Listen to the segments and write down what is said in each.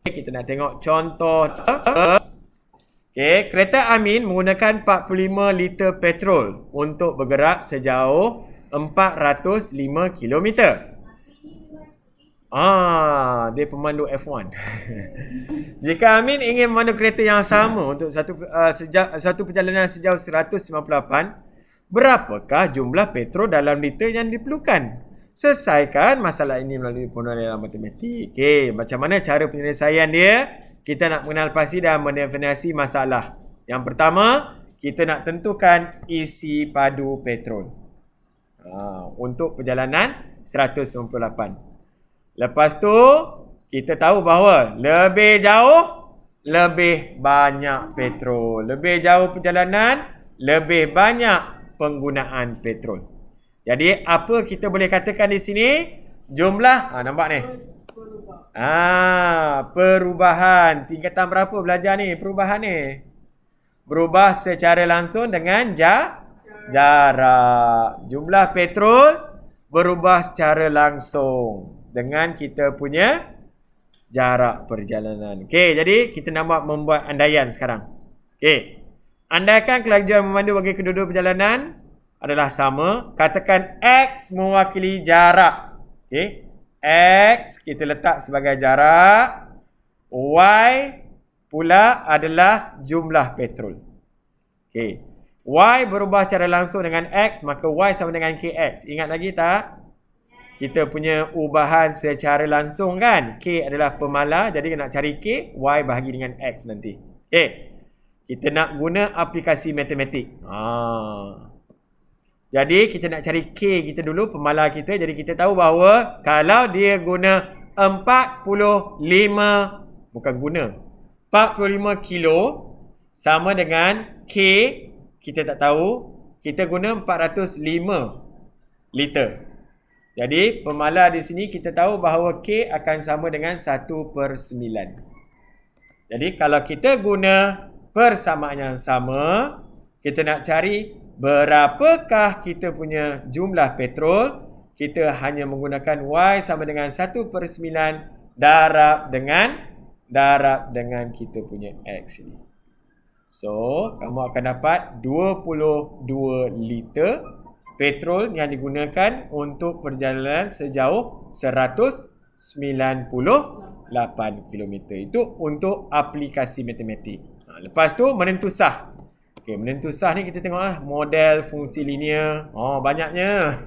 Kita nak tengok contoh. Okey, kereta Amin menggunakan 45 liter petrol untuk bergerak sejauh 405 kilometer. Dia pemandu F1. Jika Amin ingin memandu kereta yang sama untuk satu perjalanan sejauh 198, berapakah jumlah petrol dalam liter yang diperlukan? Selesaikan masalah ini melalui formula dalam matematik. Okey, macam mana cara penyelesaian dia? Kita nak mengenal pasti dan mendefinisi masalah. Yang pertama, kita nak tentukan isi padu petrol untuk perjalanan 198. Lepas tu, kita tahu bahawa lebih jauh, lebih banyak petrol. Lebih jauh perjalanan, lebih banyak penggunaan petrol. Jadi, apa kita boleh katakan di sini? Jumlah, nampak ni? Perubahan. Tingkatan berapa belajar ni? Perubahan ni. Berubah secara langsung dengan jarak. Jumlah petrol berubah secara langsung dengan kita punya jarak perjalanan. Okey, jadi kita nak membuat andaian sekarang. Okey. Andaikan kelajuan memandu bagi kedua-dua perjalanan adalah sama. Katakan X mewakili jarak. Okey. X kita letak sebagai jarak. Y pula adalah jumlah petrol. Okey. Y berubah secara langsung dengan X, maka Y sama dengan KX. Ingat lagi tak? Kita punya ubahan secara langsung kan? K adalah pemala, jadi nak cari K, Y bahagi dengan X nanti. Okey. Kita nak guna aplikasi matematik. Jadi kita nak cari K kita dulu, pemala kita. Jadi kita tahu bahawa kalau dia guna 45 kilo sama dengan K, kita tak tahu. Kita guna 405 liter. Jadi pemala di sini kita tahu bahawa K akan sama dengan 1/9. Jadi kalau kita guna persamaan yang sama, kita nak cari berapakah kita punya jumlah petrol. Kita hanya menggunakan Y sama dengan 1/9 darab dengan kita punya X ni. So, kamu akan dapat 22 liter petrol yang digunakan untuk perjalanan sejauh 198 km. Itu untuk aplikasi matematik. Lepas tu menentu sah. Okey, menentu sah ni kita tengoklah model fungsi linear. Banyaknya.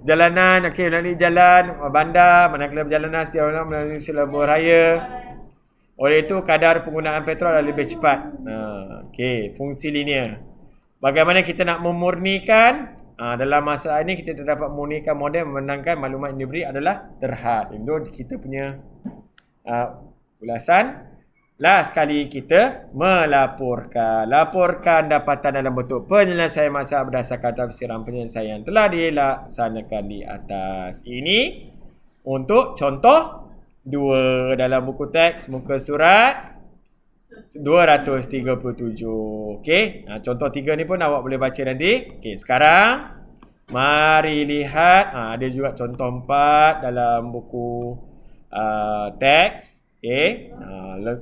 Jalanan, okey, melalui jalan bandar, manakala perjalanan setiap orang melalui selebar raya. Oleh itu kadar penggunaan petrol adalah lebih cepat. Okey, fungsi linear. Bagaimana kita nak memurnikan? Dalam masalah ini kita dapat memurnikan model memandangkan maklumat yang diberi adalah terhad. Itu kita punya ulasan. Last sekali kita laporkan dapatan dalam bentuk penyelesaian masalah berdasarkan tafsiran penyelesaian yang telah dilaksanakan di atas. Ini untuk contoh 2 dalam buku teks muka surat 237. Okey, contoh 3 ni pun awak boleh baca nanti. Okey, sekarang mari lihat ada juga contoh 4 dalam buku teks. Okey,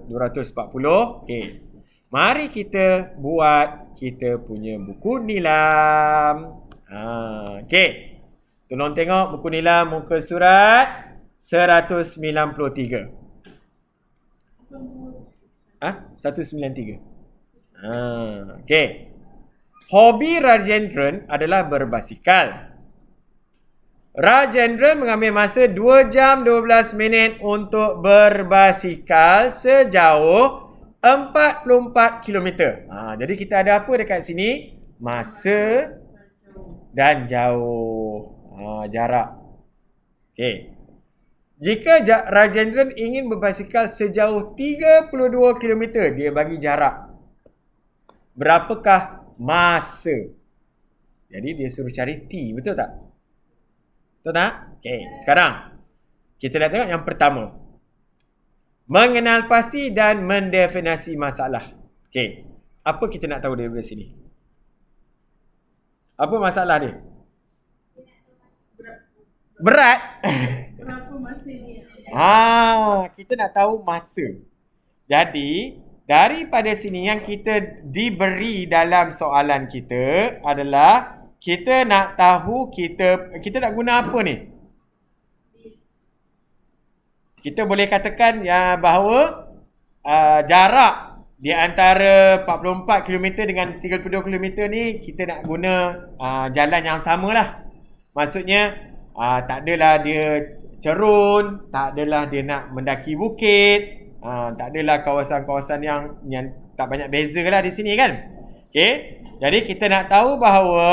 240. Okey. Mari kita buat kita punya buku nilam. Okey. Tolong tengok buku nilam muka surat 193. 193. Okey. Hobi Rajendran adalah berbasikal. Rajendran mengambil masa 2 jam 12 minit untuk berbasikal sejauh 44 km. Jadi kita ada apa dekat sini? Masa dan jauh. Jarak. Okey. Jika Rajendran ingin berbasikal sejauh 32 km, dia bagi jarak. Berapakah masa? Jadi dia suruh cari T, betul tak? Betul tak? Okey, sekarang kita nak tengok yang pertama. Mengenal pasti dan mendefinisi masalah. Okey, apa kita nak tahu daripada sini? Apa masalah dia? Berat. Berapa masa dia? Kita nak tahu masa. Jadi, daripada sini yang kita diberi dalam soalan kita adalah kita nak tahu kita nak guna apa ni? Kita boleh katakan bahawa jarak di antara 44 km dengan 32 km ni kita nak guna jalan yang samalah. Maksudnya tak adalah dia cerun, tak adalah dia nak mendaki bukit, tak adalah kawasan-kawasan yang tak banyak beza lah di sini kan. Okey. Jadi kita nak tahu bahawa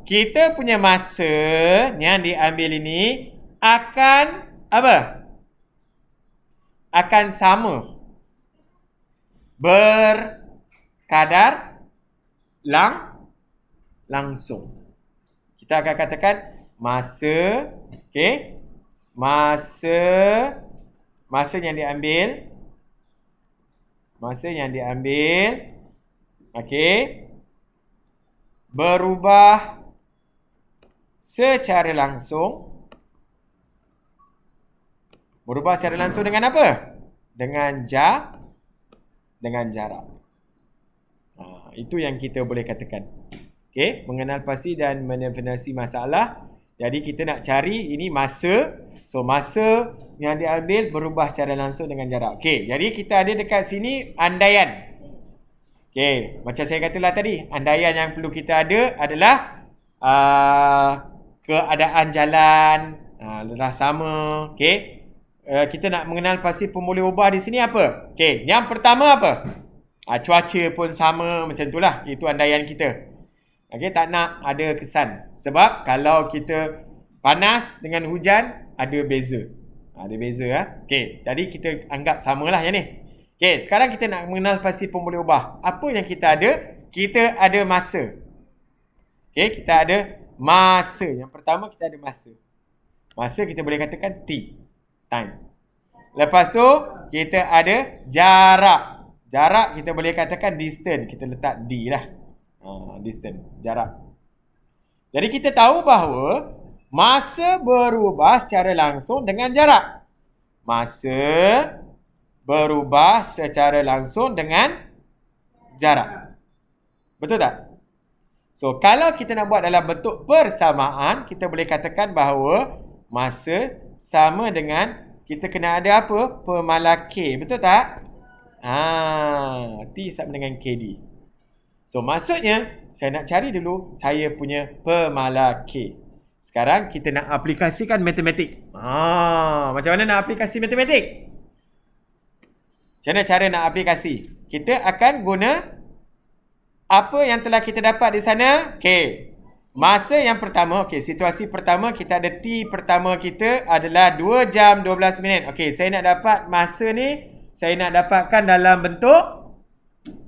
kita punya masa yang diambil ini akan apa? Akan sama. Berkadar langsung. Kita akan katakan masa, okey? Masa yang diambil okey, berubah secara langsung. Berubah secara langsung dengan apa? Dengan jarak. Itu yang kita boleh katakan. Okey, mengenal pasti dan mendefinisi masalah. Jadi kita nak cari ini masa. So masa yang diambil berubah secara langsung dengan jarak. Okey, jadi kita ada dekat sini andaian. Okey, macam saya katalah tadi, andaian yang perlu kita ada adalah keadaan jalan adalah sama. Okey. Kita nak mengenal pasti pemulih ubah di sini apa? Okey, yang pertama apa? Cuaca pun sama macam itulah. Itu andaian kita. Okey, tak nak ada kesan. Sebab kalau kita panas dengan hujan ada beza. Ada beza Okey, jadi kita anggap samalah yang ni. Okey, sekarang kita nak mengenal pasti pemulih ubah. Apa yang kita ada? Kita ada masa. Okey, kita ada masa. Yang pertama kita ada masa. Masa kita boleh katakan T. Time. Lepas tu kita ada jarak. Jarak kita boleh katakan distance. Kita letak D lah. Distance, jarak. Jadi kita tahu bahawa masa berubah secara langsung dengan jarak. Masa berubah secara langsung dengan jarak. Betul tak? So kalau kita nak buat dalam bentuk persamaan, kita boleh katakan bahawa masa sama dengan kita kena ada apa? Pemalar K. Betul tak? T sama dengan KD. So maksudnya saya nak cari dulu saya punya pemalar K. Sekarang kita nak aplikasikan matematik. Macam mana nak aplikasi matematik? Macam mana cara nak aplikasi? Kita akan guna apa yang telah kita dapat di sana. K. Masa yang pertama, situasi pertama kita ada T pertama kita adalah 2 jam 12 minit. Saya nak dapat masa ni, saya nak dapatkan dalam bentuk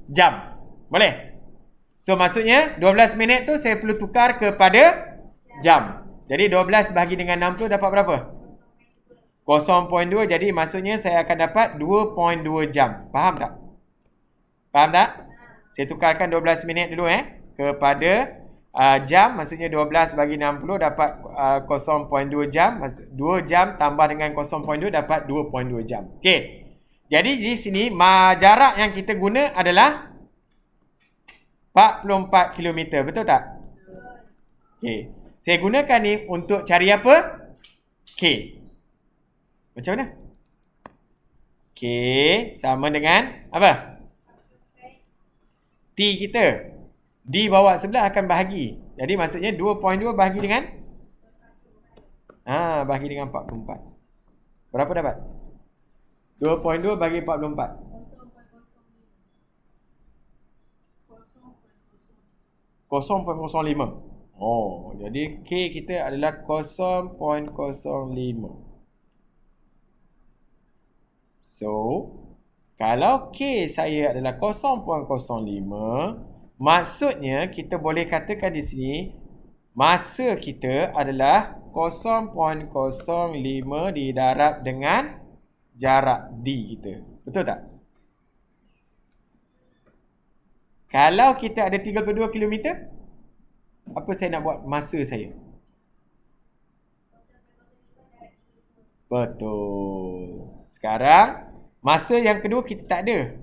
jam. Boleh? So maksudnya 12 minit tu saya perlu tukar kepada jam. Jadi 12 bahagi dengan 60 dapat berapa? 0.2. Jadi maksudnya saya akan dapat 2.2 jam. Faham tak? Faham tak? Saya tukarkan 12 minit dulu kepada jam, maksudnya 12 bagi 60 dapat 0.2 jam. 2 jam tambah dengan 0.2 dapat 2.2 jam. Okey. Jadi di sini jarak yang kita guna adalah 44 km. Betul tak? Okey. Saya gunakan ni untuk cari apa? K. Macam mana? K sama dengan apa? T kita. D bawa sebelah akan bahagi. Jadi maksudnya 2.2 bahagi dengan bahagi dengan 44. Berapa dapat? 2.2 bagi 44. 0.05. Jadi K kita adalah 0.05. So, kalau K saya adalah 0.05, maksudnya kita boleh katakan di sini masa kita adalah 0.05 didarab dengan jarak D kita. Betul tak? Kalau kita ada 32 km, apa saya nak buat masa saya? Betul. Sekarang, masa yang kedua kita tak ada.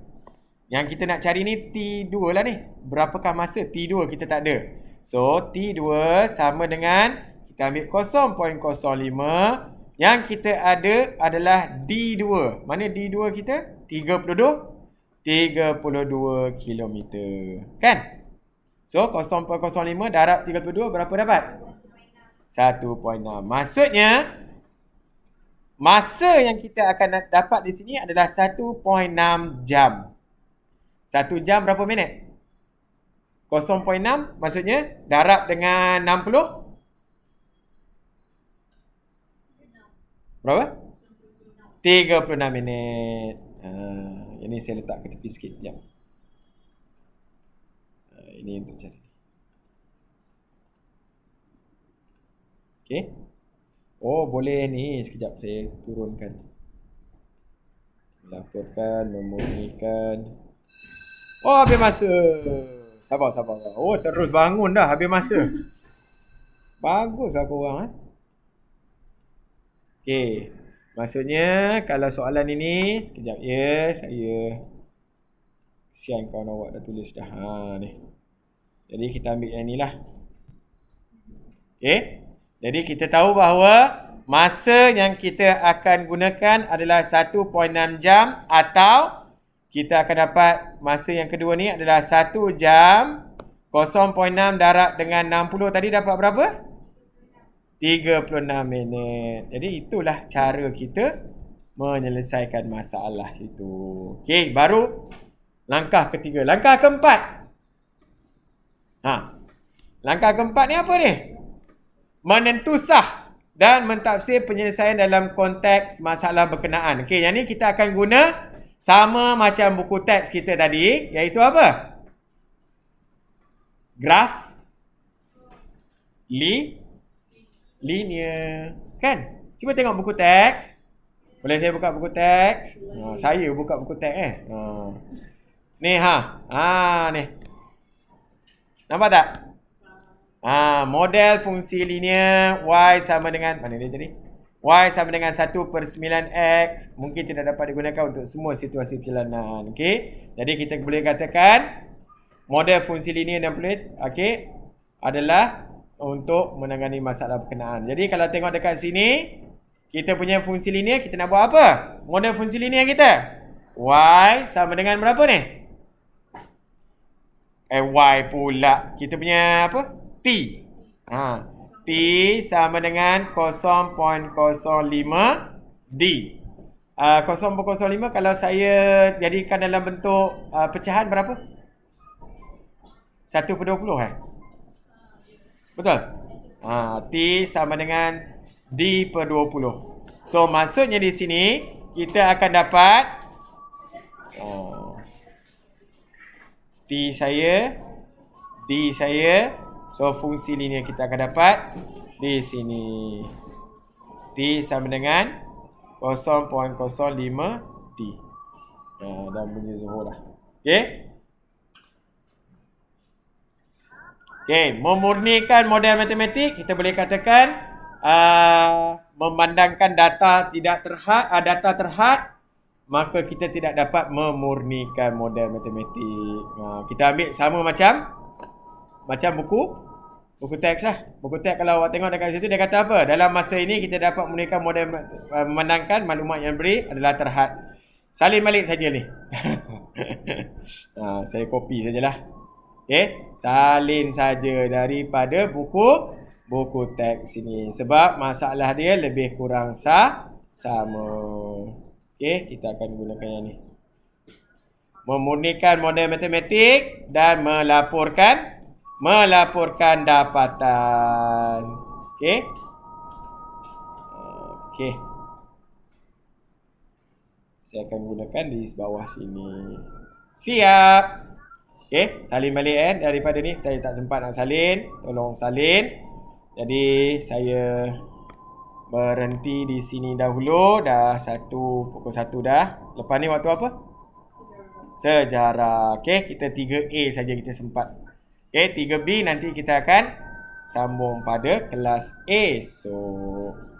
Yang kita nak cari ni T2 lah ni. Berapakah masa? T2 kita tak ada. So, T2 sama dengan, kita ambil 0.05. Yang kita ada adalah D2. Mana D2 kita? 32 kilometer. Kan? So, 0.05 darab 32 berapa dapat? 1.6. Maksudnya, masa yang kita akan dapat di sini adalah 1.6 jam. 1 jam berapa minit? 0.6 maksudnya darab dengan 60. Berapa? 36 minit. Ini saya letak ke tepi sikit. Sekejap. Ini untuk cari. Okay. Oh, boleh ni. Sekejap saya turunkan. Laporkan, memurnikan. Oh, habis masa. Sabar. Oh, terus bangun dah habis masa. Bagus lah korang. Okey. Maksudnya, kalau soalan ini, sekejap ya, saya kesian kawan awak dah tulis dah. Ni. Jadi, kita ambil yang ni lah. Okey. Jadi, kita tahu bahawa masa yang kita akan gunakan adalah 1.6 jam atau kita akan dapat masa yang kedua ni adalah 1 jam 0.6 darab dengan 60 tadi dapat berapa? 36 minit. Jadi itulah cara kita menyelesaikan masalah itu. Okey, baru langkah ketiga. Langkah keempat. Langkah keempat ni apa ni? Menentusah dan mentafsir penyelesaian dalam konteks masalah berkenaan. Okey, yang ni kita akan guna sama macam buku teks kita tadi, iaitu apa? Graf linear. Kan? Cuba tengok buku teks. Boleh saya buka buku teks? Saya buka buku teks Ni ni. Nampak tak? Model fungsi linear y sama dengan, mana dia tadi? Y sama dengan 1/9x. Mungkin tidak dapat digunakan untuk semua situasi perjalanan. Okey. Jadi kita boleh katakan model fungsi linear dan fluid adalah untuk menangani masalah berkenaan. Jadi kalau tengok dekat sini, kita punya fungsi linear, kita nak buat apa? Model fungsi linear kita. Y sama dengan berapa ni? Y pula. Kita punya apa? T. T sama dengan 0.05 D. 0.05 kalau saya jadikan dalam bentuk pecahan berapa? 1/20 Betul? T sama dengan D/20. So, maksudnya di sini, kita akan dapat T saya, D saya. So, fungsi linear kita akan dapat di sini. T sama dengan 0.05 D. Dan bunyi zuhur lah. Okey? Okey, memurnikan model matematik, kita boleh katakan memandangkan data tidak terhad, maka kita tidak dapat memurnikan model matematik. Kita ambil sama macam buku teks lah. Buku teks kalau awak tengok dekat situ dia kata apa? Dalam masa ini kita dapat memurnikan model, memandangkan maklumat yang beri adalah terhad. Salin balik saja ni. Saya copy sajalah. Okey, salin saja daripada buku teks sini sebab masalah dia lebih kurang sama. Okey, kita akan gunakan yang ni. Memurnikan model matematik dan melaporkan dapatan. Okey. Saya akan gunakan di bawah sini. Siap. Okey, salin balik daripada ni. Saya tak sempat nak salin. Tolong salin. Jadi, saya berhenti di sini dahulu. Dah pukul 1 dah. Lepas ni waktu apa? Sejarah. Okey, kita 3A saja kita sempat. Okey, 3B nanti kita akan sambung pada kelas esok.